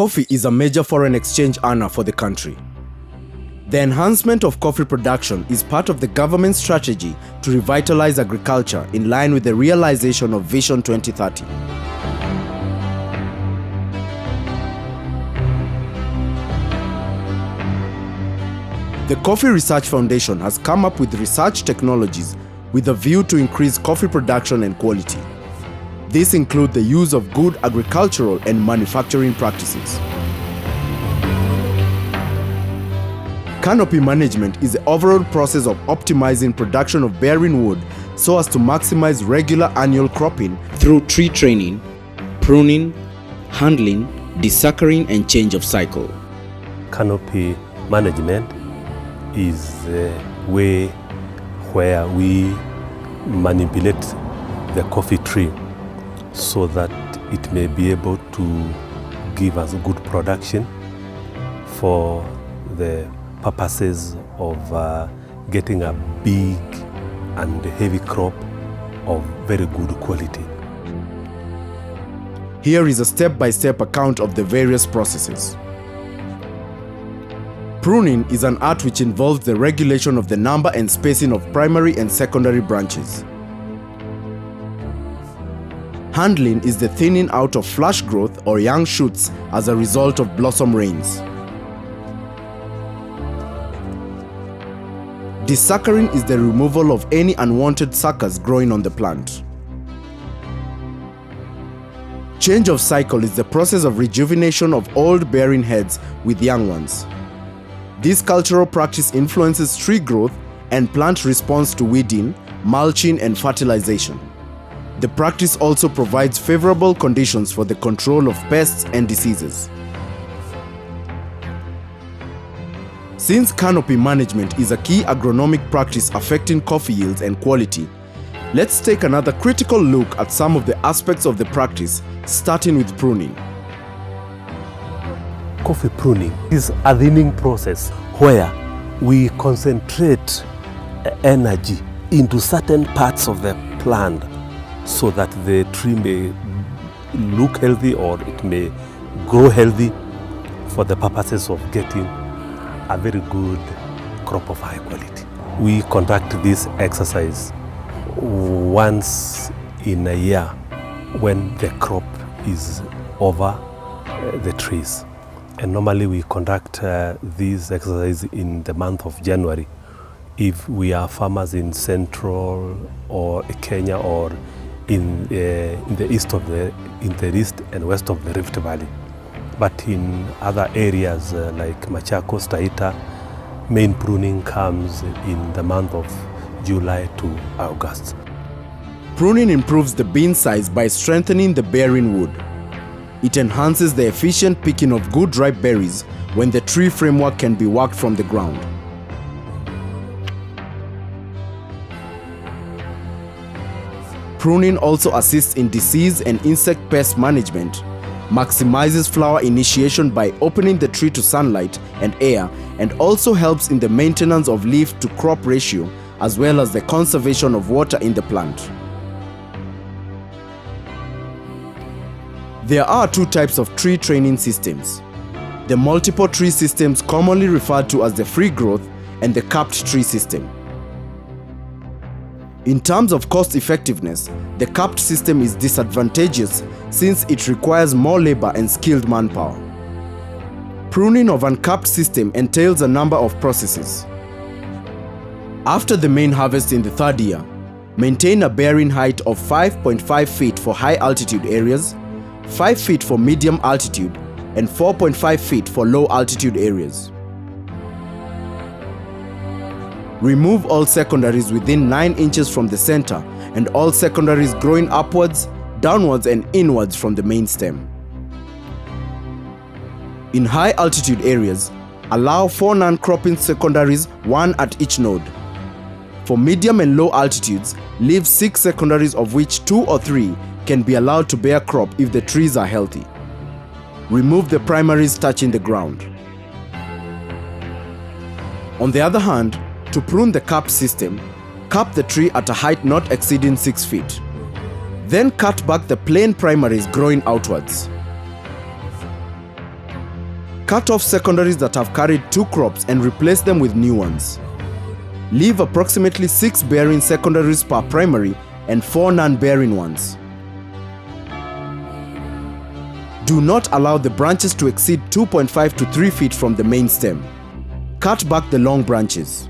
Coffee is a major foreign exchange earner for the country. The enhancement of coffee production is part of the government's strategy to revitalize agriculture in line with the realization of Vision 2030. The Coffee Research Foundation has come up with research technologies with a view to increase coffee production and quality. These include the use of good agricultural and manufacturing practices. Canopy Management is the overall process of optimizing production of bearing wood so as to maximize regular annual cropping through tree training, pruning, handling, desuckering and change of cycle. Canopy Management is a way where we manipulate the coffee tree so that it may be able to give us good production for the purposes of getting a big and heavy crop of very good quality. Here is a step-by-step account of the various processes. Pruning is an art which involves the regulation of the number and spacing of primary and secondary branches. Handling is the thinning out of flush growth or young shoots as a result of blossom rains. Desuckering is the removal of any unwanted suckers growing on the plant. Change of cycle is the process of rejuvenation of old bearing heads with young ones. This cultural practice influences tree growth and plant response to weeding, mulching and fertilization. The practice also provides favorable conditions for the control of pests and diseases. Since canopy management is a key agronomic practice affecting coffee yields and quality, let's take another critical look at some of the aspects of the practice, starting with pruning. Coffee pruning is a thinning process where we concentrate energy into certain parts of the plant so that the tree may look healthy or it may grow healthy for the purposes of getting a very good crop of high quality. We conduct this exercise once in a year when the crop is over the trees. And normally we conduct this exercise in the month of January if we are farmers in central or Kenya or in the east and west of the Rift Valley. But in other areas like Machakos, Taita, main pruning comes in the month of July to August. Pruning improves the bean size by strengthening the bearing wood. It enhances the efficient picking of good ripe berries when the tree framework can be worked from the ground. Pruning also assists in disease and insect pest management, maximizes flower initiation by opening the tree to sunlight and air, and also helps in the maintenance of leaf to crop ratio as well as the conservation of water in the plant. There are two types of tree training systems: the multiple tree systems, commonly referred to as the free growth, and the capped tree system. In terms of cost effectiveness, the capped system is disadvantageous since it requires more labor and skilled manpower. Pruning of uncapped system entails a number of processes. After the main harvest in the third year, maintain a bearing height of 5.5 feet for high altitude areas, 5 feet for medium altitude, and 4.5 feet for low altitude areas. Remove all secondaries within 9 inches from the center and all secondaries growing upwards, downwards and inwards from the main stem. In high altitude areas, allow 4 non-cropping secondaries, 1 at each node. For medium and low altitudes, leave 6 secondaries, of which 2 or 3 can be allowed to bear crop if the trees are healthy. Remove the primaries touching the ground. On the other hand, to prune the capped system, cap the tree at a height not exceeding 6 feet. Then cut back the plain primaries growing outwards. Cut off secondaries that have carried 2 crops and replace them with new ones. Leave approximately 6 bearing secondaries per primary and 4 non-bearing ones. Do not allow the branches to exceed 2.5 to 3 feet from the main stem. Cut back the long branches.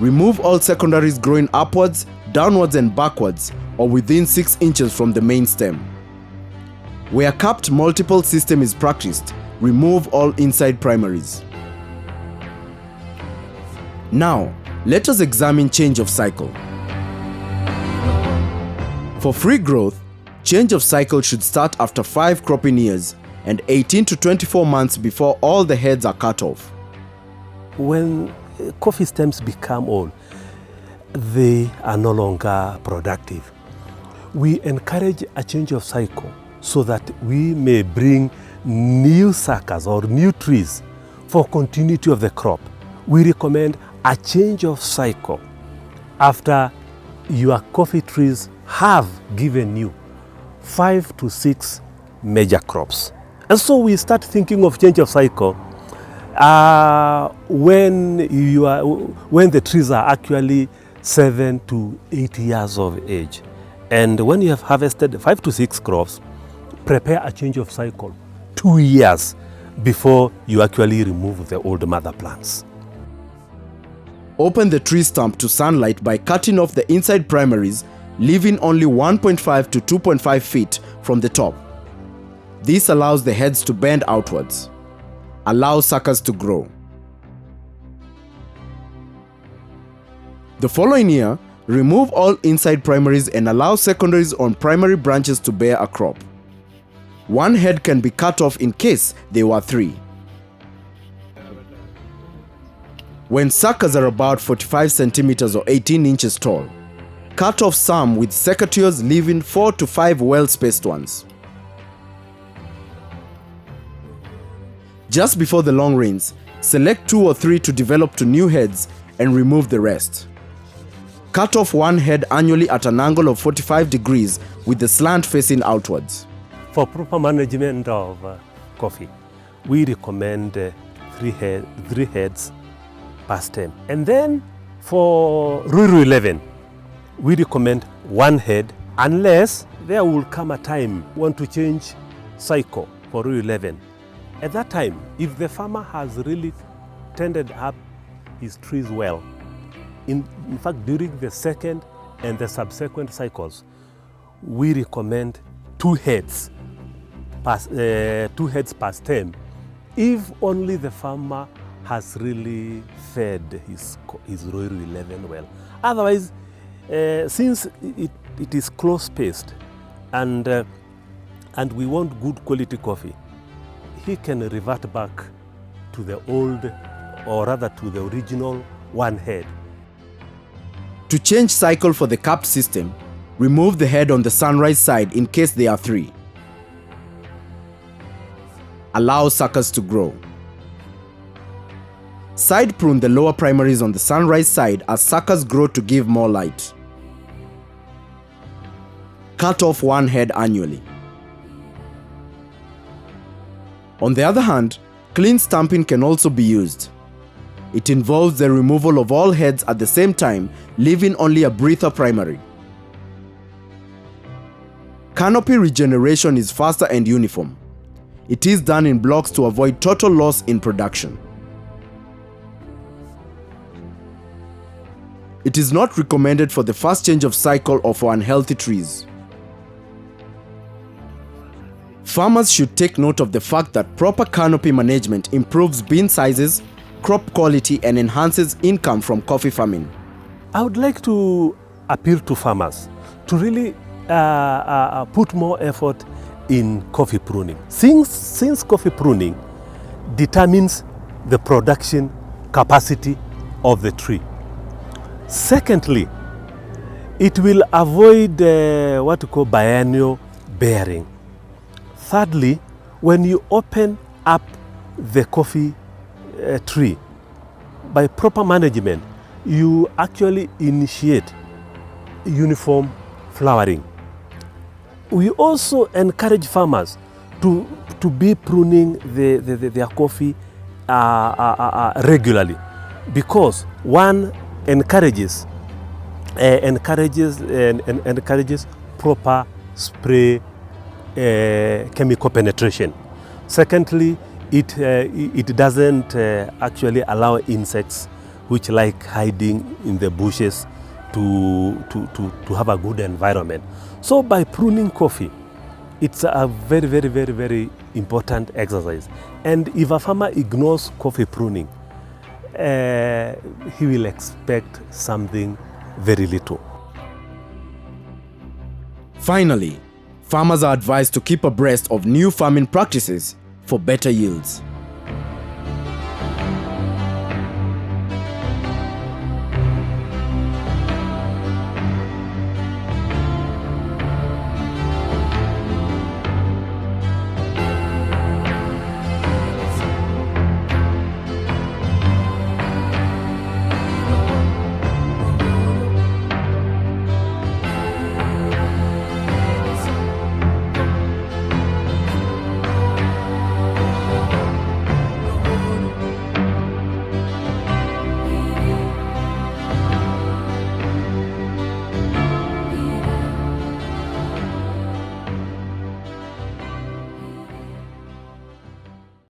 Remove all secondaries growing upwards, downwards and backwards or within 6 inches from the main stem. Where capped multiple system is practiced, remove all inside primaries. Now, let us examine change of cycle. For free growth, change of cycle should start after 5 cropping years and 18 to 24 months before all the heads are cut off. When coffee stems become old, they are no longer productive. We encourage a change of cycle so that we may bring new suckers or new trees for continuity of the crop. We recommend a change of cycle after your coffee trees have given you 5 to 6 major crops. And so we start thinking of change of cycle when the trees are actually 7 to 8 years of age. And when you have harvested 5 to 6 crops, prepare a change of cycle 2 years before you actually remove the old mother plants. Open the tree stump to sunlight by cutting off the inside primaries, leaving only 1.5 to 2.5 feet from the top. This allows the heads to bend outwards. Allow suckers to grow. The following year, remove all inside primaries and allow secondaries on primary branches to bear a crop. 1 head can be cut off in case there were 3. When suckers are about 45 centimeters or 18 inches tall, cut off some with secateurs, leaving 4 to 5 well-spaced ones. Just before the long rains, select 2 or 3 to develop to new heads and remove the rest. Cut off 1 head annually at an angle of 45 degrees with the slant facing outwards. For proper management of coffee, we recommend 3 heads per stem. And then for Ruru 11, we recommend 1 head unless there will come a time we want to change cycle for Ruru 11. At that time, if the farmer has really tended up his trees well, in fact during the second and the subsequent cycles, we recommend 2 heads per stem if only the farmer has really fed his Ruru 11 well. Otherwise, since it is close spaced and we want good quality coffee, he can revert back to the old, or rather to the original 1 head. To change cycle for the capped system, remove the head on the sunrise side in case there are 3. Allow suckers to grow. Side prune the lower primaries on the sunrise side as suckers grow to give more light. Cut off 1 head annually. On the other hand, clean stamping can also be used. It involves the removal of all heads at the same time, leaving only a breather primary. Canopy regeneration is faster and uniform. It is done in blocks to avoid total loss in production. It is not recommended for the first change of cycle or for unhealthy trees. Farmers should take note of the fact that proper canopy management improves bean sizes, crop quality and enhances income from coffee farming. I would like to appeal to farmers to really put more effort in coffee pruning. Since coffee pruning determines the production capacity of the tree. Secondly, it will avoid what we call biennial bearing. Thirdly, when you open up the coffee tree, by proper management, you actually initiate uniform flowering. We also encourage farmers to be pruning their coffee regularly, because one encourages proper spray chemical penetration. Secondly, it doesn't actually allow insects which like hiding in the bushes to have a good environment. So by pruning coffee, it's a very, very, very, very important exercise. And if a farmer ignores coffee pruning, he will expect something very little. Finally, farmers are advised to keep abreast of new farming practices for better yields.